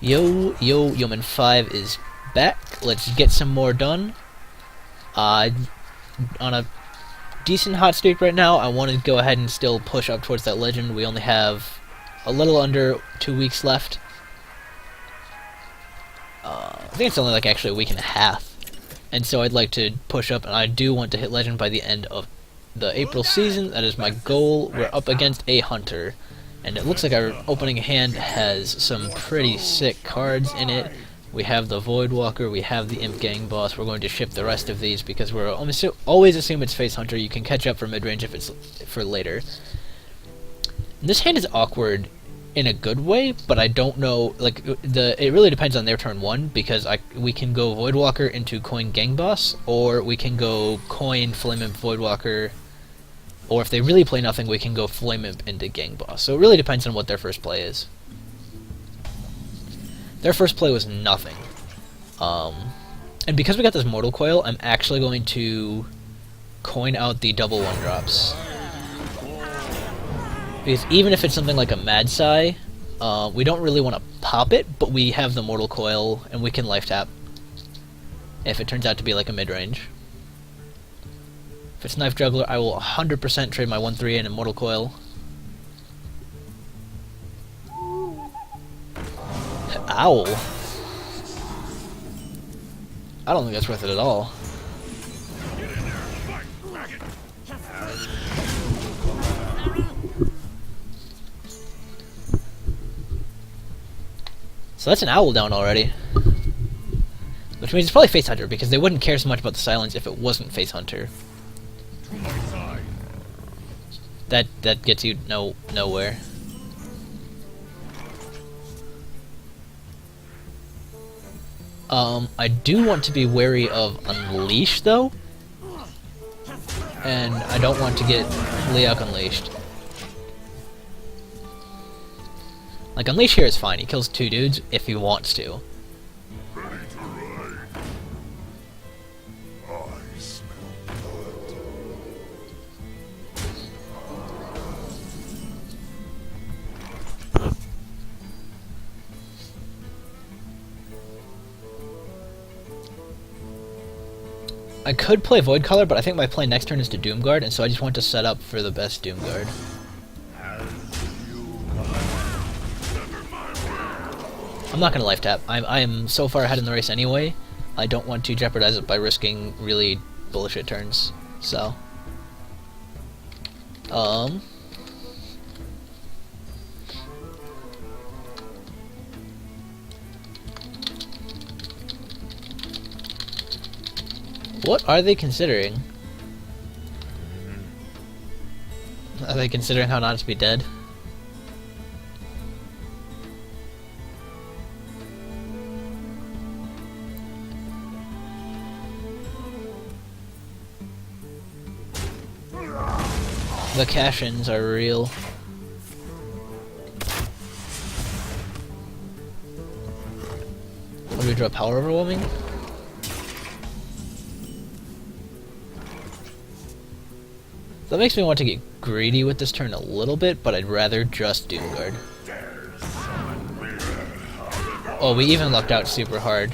Yeoman 5 is back. Let's get some more done. On a decent hot streak right now. I want to go ahead and still push up towards that legend. We only have a little under 2 weeks left. I think it's only like actually a week and a half. And so I'd like to push up, and I do want to hit legend by the end of the April season. That is my goal. We're up against a hunter, and it looks like our opening hand has some pretty sick cards in it. We have the Voidwalker, we have the Imp Gang Boss. We're going to ship the rest of these because we're always assume it's face hunter. You can catch up for mid-range if it's for later. This hand is awkward in a good way, but I don't know, like, it really depends on their turn 1, because we can go Voidwalker into coin Gang Boss, or we can go coin Flame Imp Voidwalker, or if they really play nothing, we can go Flame Imp into Gang Boss. So it really depends on what their first play is. Their first play was nothing. And because we got this Mortal Coil, I'm actually going to coin out the double 1-drops. Because even if it's something like a Mad Sai, we don't really want to pop it, but we have the Mortal Coil, and we can life tap if it turns out to be like a mid-range. If it's Knife Juggler, I will 100% trade my 1-3 in a Mortal Coil. Owl. I don't think that's worth it at all. So that's an owl down already. Which means it's probably Face Hunter, because they wouldn't care so much about the silence if it wasn't Face Hunter. That gets you nowhere. I do want to be wary of Unleash, though. And I don't want to get Leok Unleashed. Like, Unleash here is fine. He kills 2 dudes if he wants to. I could play Void Color, but I think my play next turn is to Doomguard, and so I just want to set up for the best Doomguard. I'm not going to life tap. I'm so far ahead in the race anyway. I don't want to jeopardize it by risking really bullshit turns. So, what are they considering? Are they considering how not to be dead? The cash-ins are real. What do we draw? Power Overwhelming? That makes me want to get greedy with this turn a little bit, but I'd rather just Doomguard. Oh, we even lucked out super hard.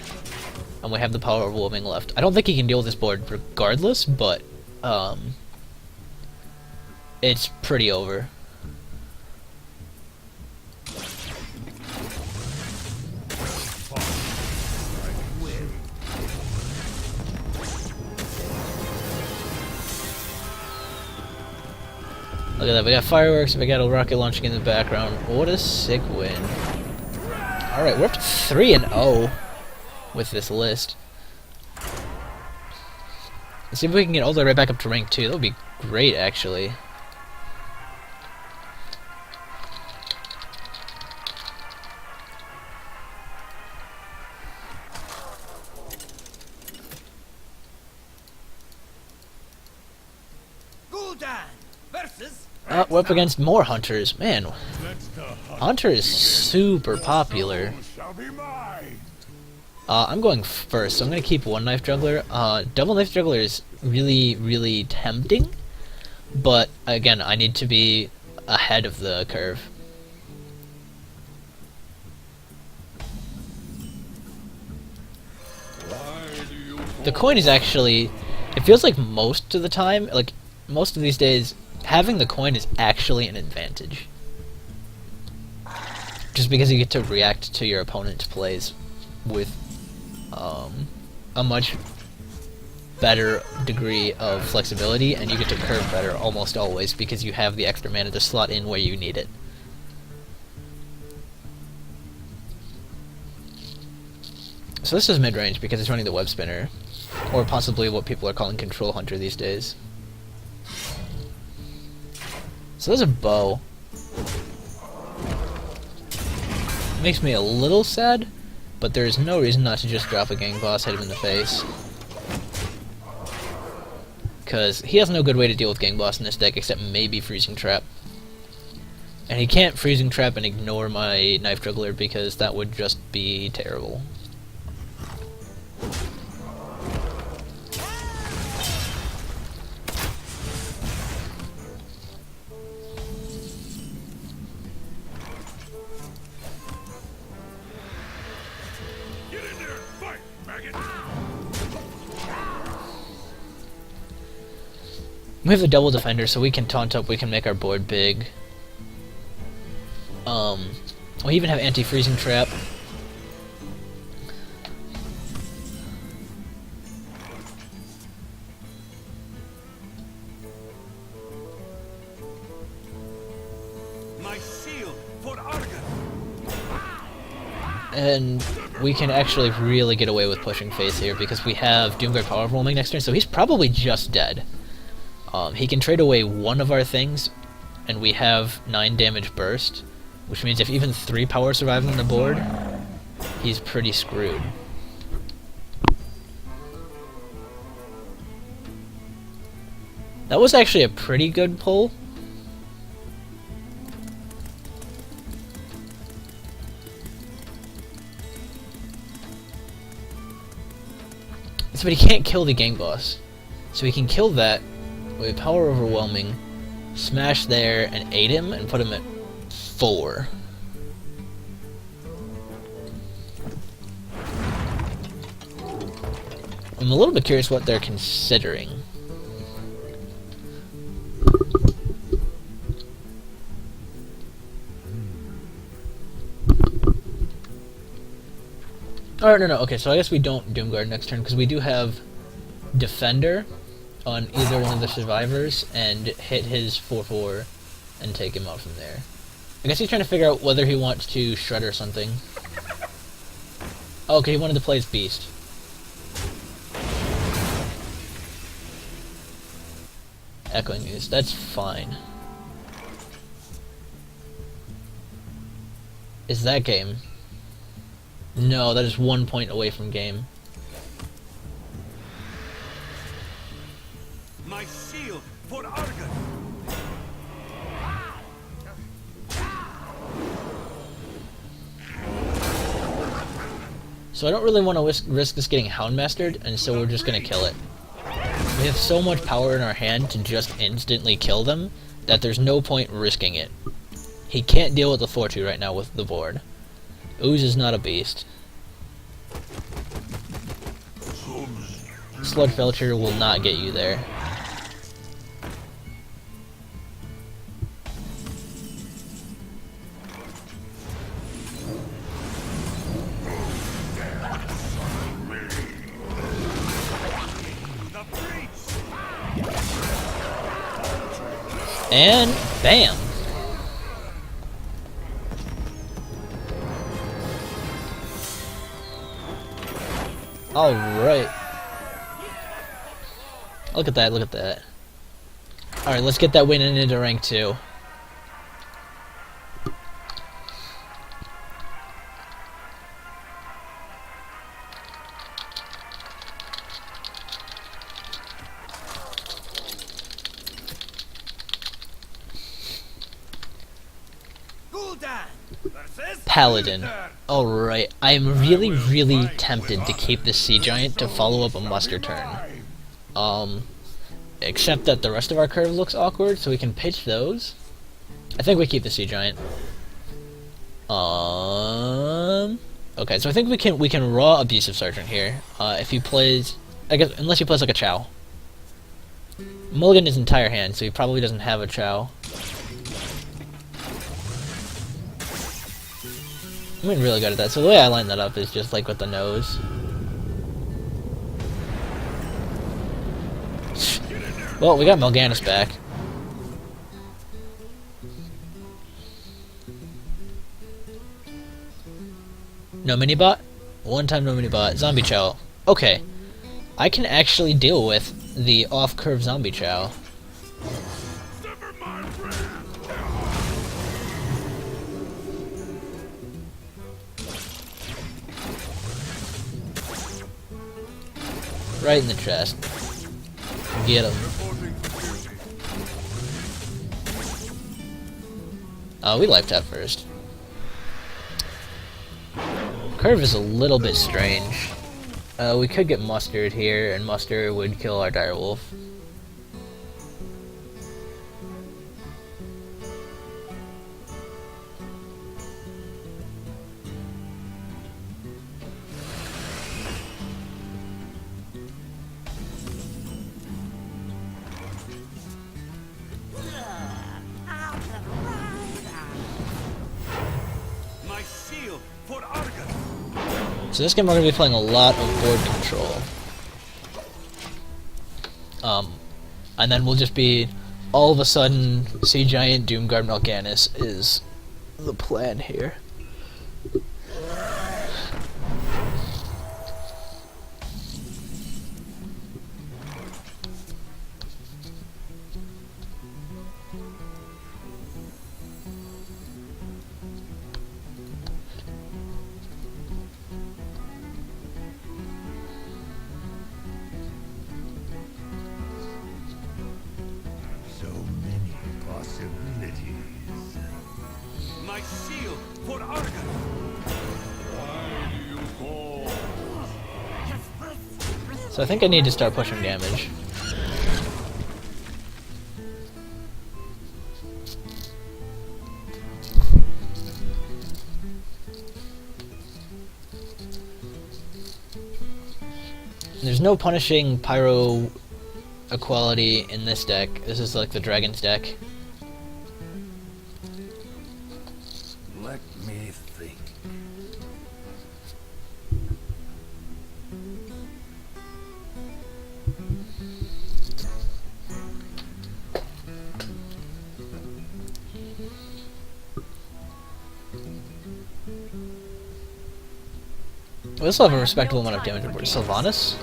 And we have the Power Overwhelming left. I don't think he can deal with this board regardless, but it's pretty over. Look at that, we got fireworks, we got a rocket launching in the background. What a sick win. Alright, we're up to 3-0 with this list. Let's see if we can get all the way right back up to rank 2. That would be great, actually. We're up against more hunters. Man, Hunter is super popular. I'm going first, so I'm going to keep 1 Knife Juggler. Double Knife Juggler is really, really tempting, but again, I need to be ahead of the curve. the coin is actually, it feels like most of the time, like most of these days, having the coin is actually an advantage. Just because you get to react to your opponent's plays with a much better degree of flexibility, and you get to curve better almost always because you have the extra mana to slot in where you need it. So this is mid-range because it's running the web spinner, or possibly what people are calling Control Hunter these days. So there's a bow. Makes me a little sad, but there's no reason not to just drop a gang boss, hit him in the face. Because he has no good way to deal with gang boss in this deck except maybe Freezing Trap. And he can't Freezing Trap and ignore my Knife Juggler because that would just be terrible. We have the double defender, so we can taunt up, we can make our board big. We even have anti-freezing trap. My shield for Argon. And we can actually really get away with pushing face here because we have Doomguard Power Overwhelming next turn, so he's probably just dead. He can trade away one of our things, and we have 9 damage burst, which means if even 3 power survive on the board, he's pretty screwed. That was actually a pretty good pull. But he can't kill the gang boss. So he can kill that with Power Overwhelming, smash there, and 8 him, and put him at 4. I'm a little bit curious what they're considering. Oh, no, okay, so I guess we don't Doomguard next turn, because we do have Defender on either one of the survivors, and hit his 4/4 and take him out from there. I guess he's trying to figure out whether he wants to shred or something. Oh, okay, he wanted to play his beast. Echoing Muse, that's fine. Is that game? No, that is 1 point away from game. My shield for Argon. So I don't really want to risk this getting Houndmastered, and so we're just going to kill it. We have so much power in our hand to just instantly kill them that there's no point risking it. He can't deal with the 4-2 right now with the board. Ooze is not a beast. Sludge will not get you there. And bam! Alright. Look at that, look at that. Alright, let's get that win into rank 2. Paladin. Alright, I'm really tempted to keep this Sea Giant to follow up a muster turn. Except that the rest of our curve looks awkward, so we can pitch those. I think we keep the Sea Giant. Okay, so I think we can raw Abusive Sergeant here. If he plays I guess unless he plays like a Chow. Mulligan his entire hand, so he probably doesn't have a Chow. I'm getting really good at that. So the way I line that up is just like with the nose. Well, we got Mal'Ganis back. No mini-bot? One time no mini-bot. Zombie Chow. Okay. I can actually deal with the off-curve Zombie Chow. Right in the chest. Get him. Oh, we life tap first. Curve is a little bit strange. We could get Mustard here, and Mustard would kill our Direwolf. My shield for Argon. So this game we're going to be playing a lot of board control. And then we'll just be, all of a sudden, Sea Giant, Doomguard, Mal'Ganis is the plan here. So many possibilities. My shield for Argon. Why do you call? So I think I need to start pushing damage. There's no punishing Pyro equality in this deck. This is like the Dragon's deck. Let me think. We also have a respectable amount of damage on board. Sylvanas?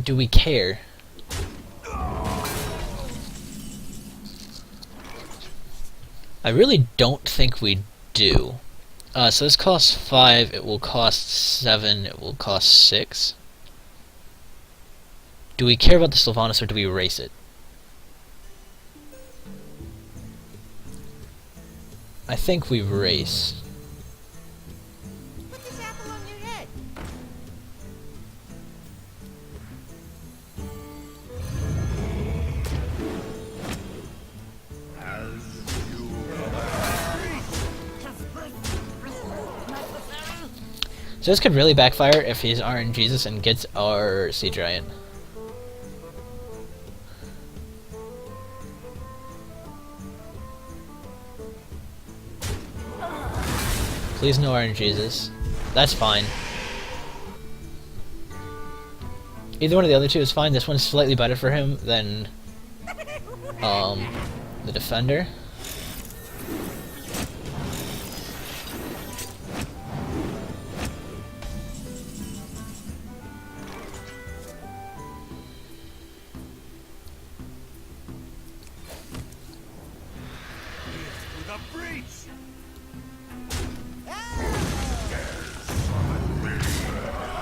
Do we care? I really don't think we do. So this costs 5, it will cost 7, it will cost 6. Do we care about the Sylvanas or do we erase it? I think we race. Put this apple on your head. So this could really backfire if he's RNGesus and gets our Sea Giant. Please no RNGesus. That's fine. Either one of the other two is fine. This one's slightly better for him than the Defender. With a breach.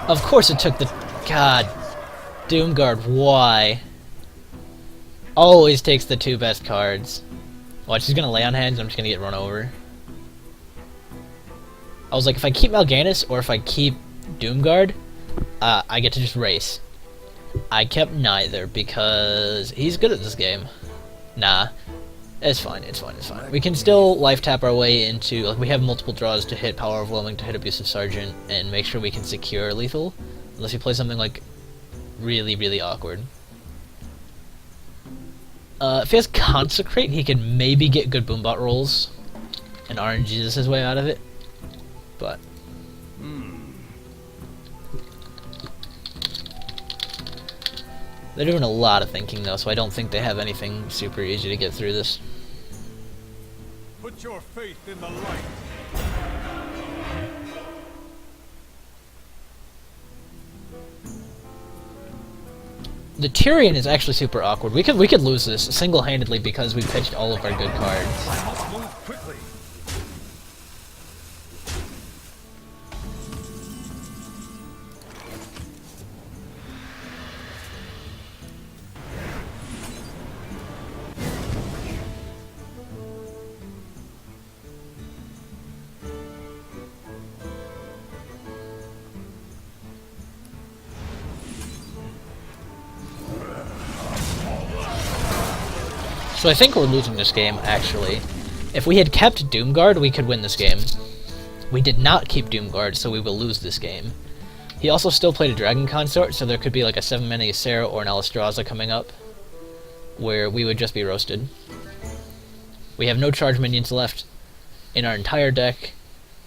Of course it took the... God. Doomguard, why? Always takes the 2 best cards. Watch, he's gonna lay on hands and I'm just gonna get run over. I was like, if I keep Mal'Ganis or if I keep Doomguard, I get to just race. I kept neither because he's good at this game. Nah. It's fine, it's fine, it's fine. We can still life tap our way into, like, we have multiple draws to hit Power Overwhelming, to hit Abusive Sergeant, and make sure we can secure lethal, unless he plays something, like, really, really awkward. If he has Consecrate, he could maybe get good Boombot rolls, and RNGs his way out of it, but... They're doing a lot of thinking, though, so I don't think they have anything super easy to get through this. Put your faith in the light. The Tyrion is actually super awkward. We could lose this single-handedly because we pitched all of our good cards. I must move quickly. So I think we're losing this game, actually. If we had kept Doomguard, we could win this game. We did not keep Doomguard, so we will lose this game. He also still played a Dragon Consort, so there could be like a 7-mana Ysera or an Alistraza coming up, where we would just be roasted. We have no charge minions left in our entire deck.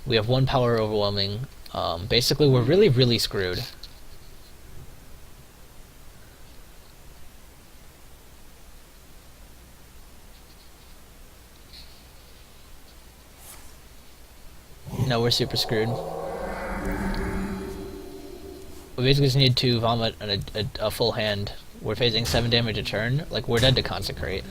We have 1 Power Overwhelming. Basically, we're really, really screwed. No, we're super screwed. We basically just need to vomit a full hand. We're facing 7 damage a turn. Like, we're dead to Consecrate.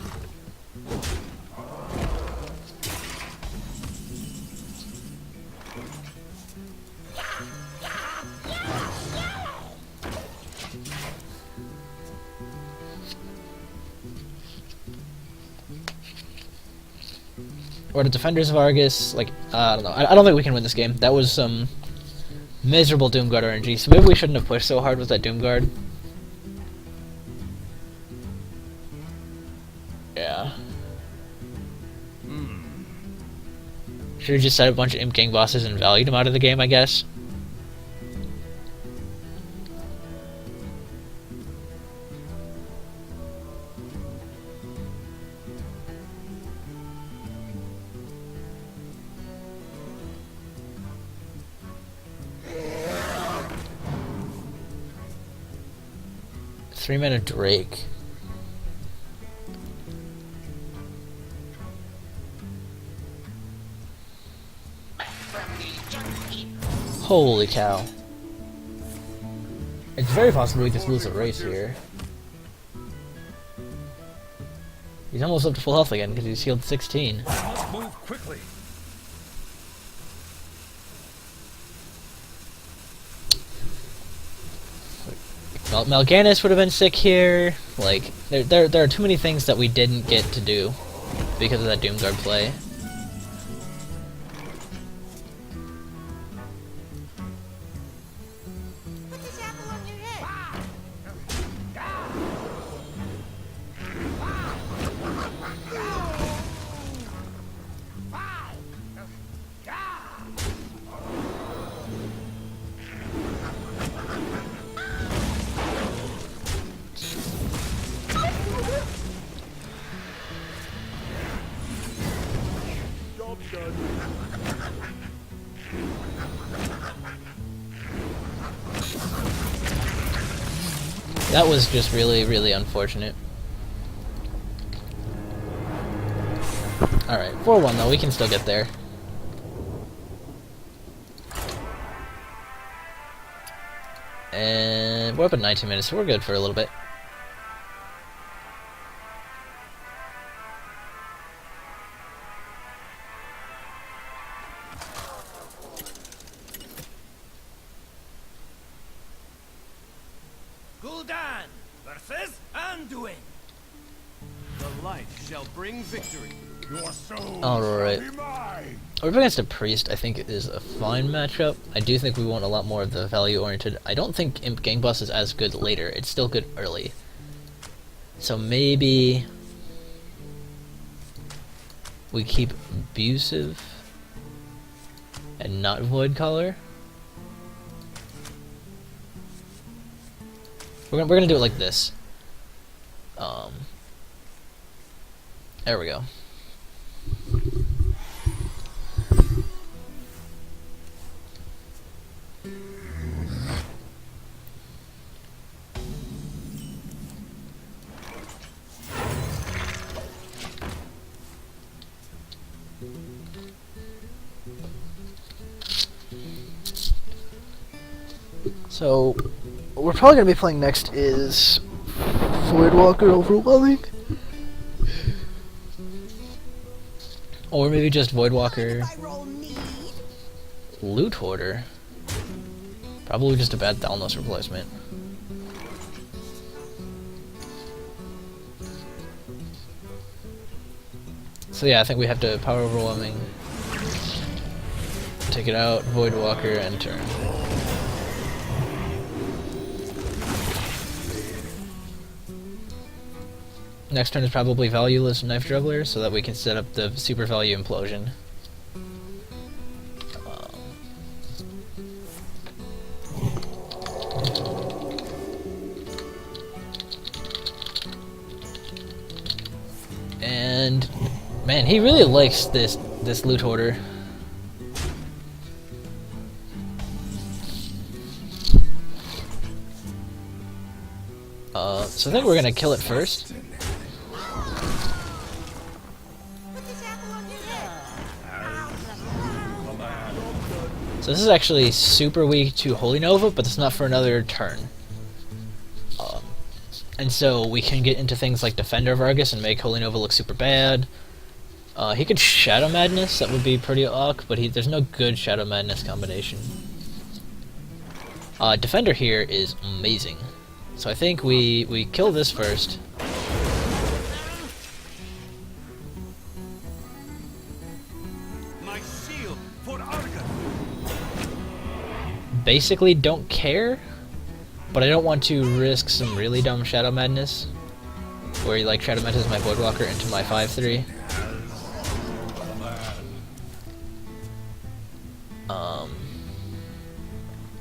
Or the Defenders of Argus, like, I don't know. I don't think we can win this game. That was some miserable Doomguard RNG, so maybe we shouldn't have pushed so hard with that Doomguard. Yeah. Should have just set a bunch of Imp Gang bosses and valued them out of the game, I guess. Three-mana Drake. Holy cow. It's very possible we just lose a race here. He's almost up to full health again because he's healed 16. I must move quickly. Mal'Ganis would have been sick here. Like, there are too many things that we didn't get to do because of that Doomguard play. Put this apple on your head. Job done. That was just really, really unfortunate. Alright, 4-1 though, we can still get there. And we're up at 19 minutes, so we're good for a little bit. Gul'dan versus Anduin. The light shall bring victory. Your soul Alright. shall be mine. We're up against a Priest, I think is a fine matchup. I do think we want a lot more of the value-oriented. I don't think Imp Gang Boss is as good later. It's still good early. So maybe... we keep abusive and not void color. We're gonna do it like this. There we go. So, what we're probably going to be playing next is Voidwalker Overwhelming. Or maybe just Voidwalker I roll need. Loot Hoarder. Probably just a bad Thalnos replacement. So yeah, I think we have to Power Overwhelming, take it out, Voidwalker, and turn. Next turn is probably Valueless Knife Juggler, so that we can set up the Super Value Implosion. And man, he really likes this Loot Hoarder. So I think we're gonna kill it first. Put this apple on your head. So this is actually super weak to Holy Nova, but it's not for another turn. And so we can get into things like Defender of Argus and make Holy Nova look super bad. He could Shadow Madness, that would be pretty awk, but there's no good Shadow Madness combination. Defender here is amazing. So I think we kill this first. My shield for Argus. Basically don't care, but I don't want to risk some really dumb Shadow Madness, where he like Shadow Madness my Voidwalker into my 5/3.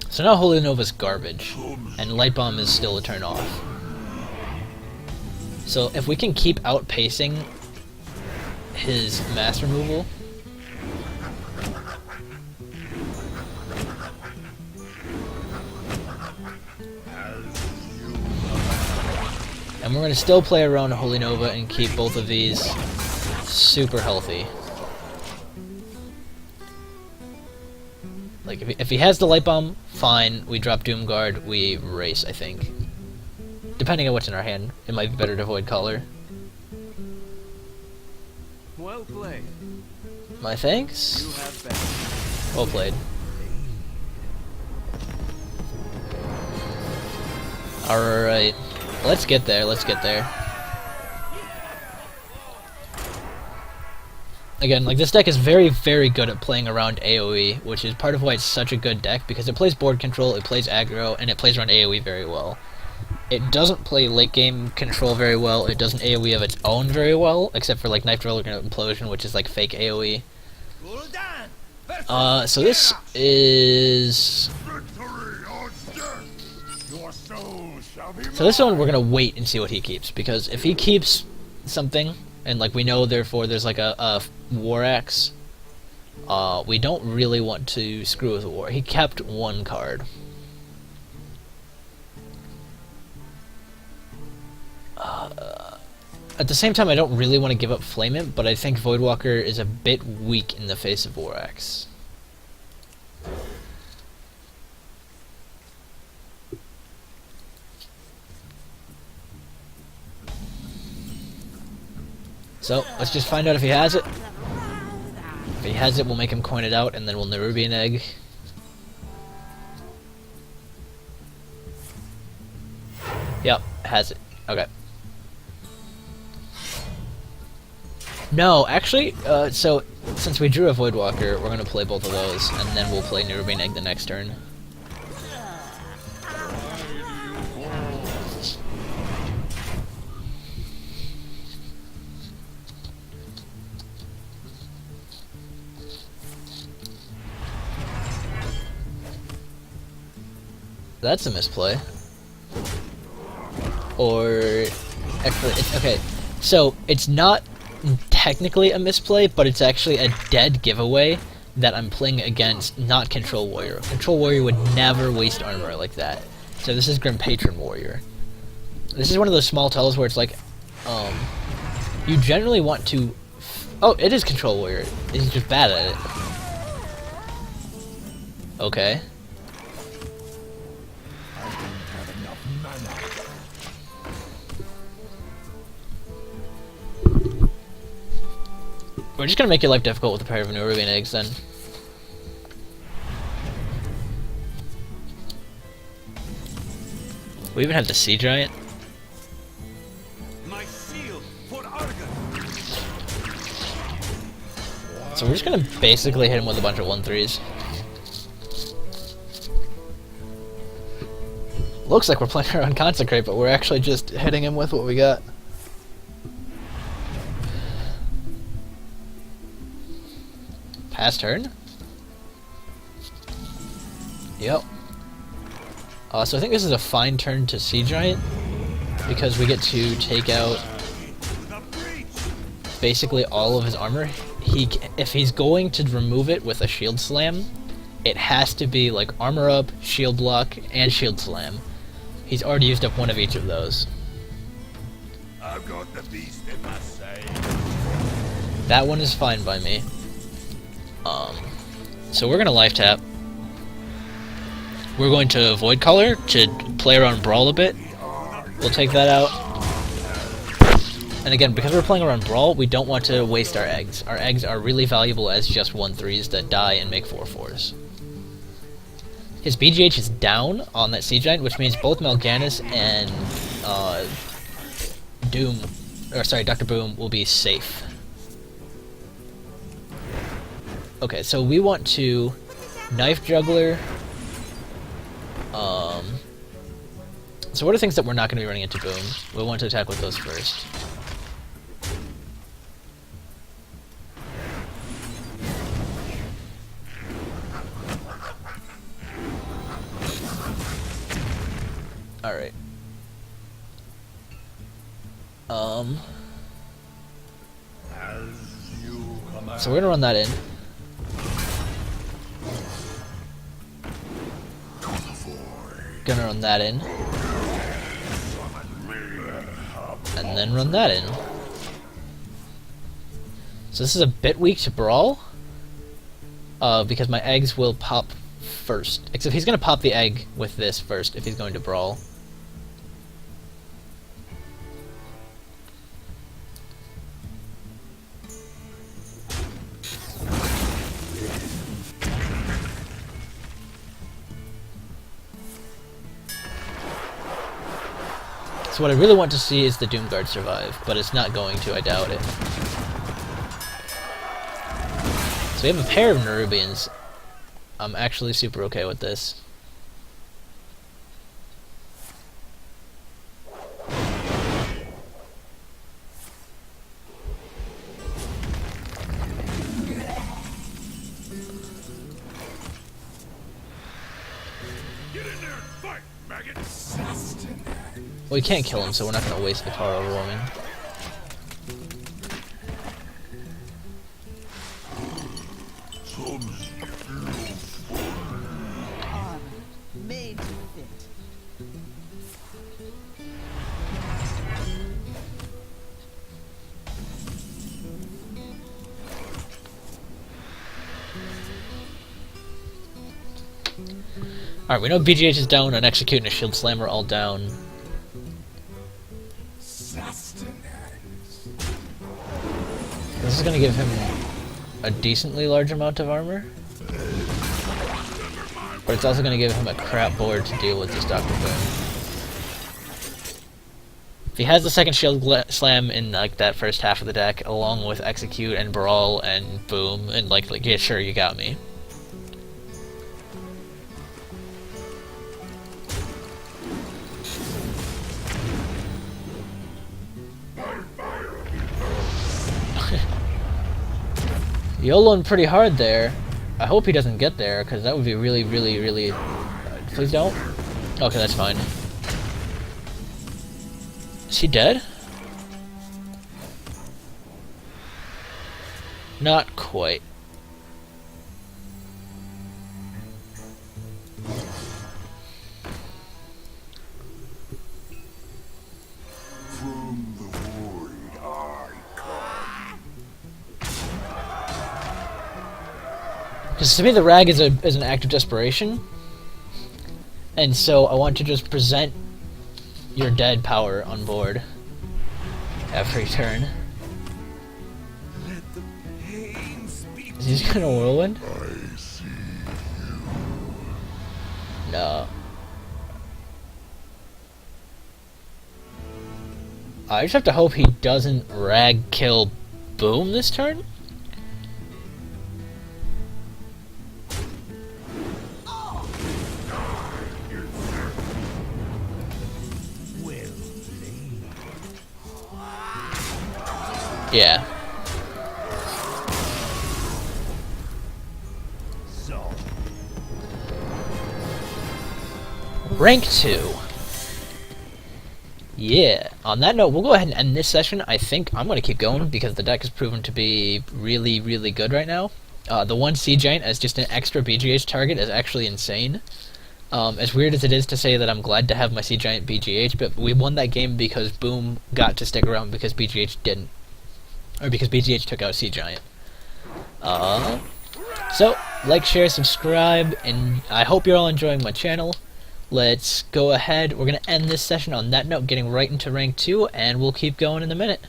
So now Holy Nova's garbage, and Light Bomb is still a turn off. So if we can keep outpacing his mass removal, and we're going to still play around Holy Nova and keep both of these super healthy. Like, if he has the Light Bomb, fine, we drop Doomguard, we race, I think. Depending on what's in our hand, it might be better to avoid Collar. Well played. My thanks? You have been. Well played. Alright, let's get there, let's get there. Again, like, this deck is very, very good at playing around AoE, which is part of why it's such a good deck, because it plays board control, it plays aggro, and it plays around AoE very well. It doesn't play late game control very well, it doesn't AoE of its own very well, except for like Knife Driller and Implosion, which is like fake AoE. So this is... So this one we're gonna wait and see what he keeps, because if he keeps something, and like we know therefore there's like a War Axe, we don't really want to screw with War. He kept one card. At the same time, I don't really want to give up Flame Imp, but I think Voidwalker is a bit weak in the face of War Axe. So, let's just find out if he has it. If he has it, we'll make him coin it out, and then we'll Nerubian Egg. Yep, has it. Okay. No, actually, so, since we drew a Voidwalker, we're gonna play both of those, and then we'll play Nerubian Egg the next turn. That's a misplay. Or actually, okay. So it's not technically a misplay, but it's actually a dead giveaway that I'm playing against not Control Warrior. Control Warrior would never waste armor like that. So this is Grim Patron Warrior. This is one of those small tells where it's like, you generally want to... Oh, it is Control Warrior. He's just bad at it. Okay. We're just gonna make your life difficult with a pair of Nerubian eggs then. We even have the Sea Giant. My shield for Argon. So we're just gonna basically hit him with a bunch of 1-3s. Looks like we're playing around Consecrate, but we're actually just hitting him with what we got. Pass turn? Yep. So I think this is a fine turn to Sea Giant, because we get to take out basically all of his armor. If he's going to remove it with a shield slam, it has to be like armor up, shield block, and shield slam. He's already used up one of each of those. I've got the beast in my sight. That one is fine by me. So we're gonna life tap. We're going to Void Color to play around Brawl a bit. We'll take that out. And again, because we're playing around Brawl, we don't want to waste our eggs. Our eggs are really valuable as just 1-3s that die and make 4-4s. His BGH is down on that Sea Giant, which means both Mal'Ganis and Dr. Boom will be safe. Okay, so we want to Knife Juggler. So what are things that we're not going to be running into Boom? We want to attack with those first. Alright. So we're gonna run that in. Gonna run that in. And then run that in. So this is a bit weak to Brawl. Because my eggs will pop first. Except he's gonna pop the egg with this first if he's going to Brawl. So what I really want to see is the Doomguard survive, but it's not going to, I doubt it. So we have a pair of Nerubians. I'm actually super okay with this. Get in there and fight, maggot. Well, we can't kill him, so we're not going to waste the power overwhelming. Made to fit. Alright, we know BGH is down, and Execute and a Shield Slam are all down. This is going to give him a decently large amount of armor. But it's also going to give him a crap board to deal with this Dr. Boom. If he has the second Shield Slam in like that first half of the deck, along with Execute and Brawl and Boom, and like yeah, sure, you got me. YOLOing pretty hard there. I hope he doesn't get there, because that would be really, really, really... please don't. Okay, that's fine. Is he dead? Not quite. From the void I come. Because to me the rag is an act of desperation. And so I want to just present your dead power on board every turn. Let the pain speak. Is he just gonna whirlwind? I see. No. I just have to hope he doesn't rag kill Boom this turn. Yeah. Rank 2. Yeah. On that note, we'll go ahead and end this session. I think I'm going to keep going because the deck has proven to be really, really good right now. The one Sea Giant as just an extra BGH target is actually insane. As weird as it is to say that I'm glad to have my Sea Giant BGH, but we won that game because Boom got to stick around because BGH didn't. Or because BGH took out Sea Giant. So, like, share, subscribe, and I hope you're all enjoying my channel. Let's go ahead. We're going to end this session on that note, getting right into rank 2, and we'll keep going in a minute.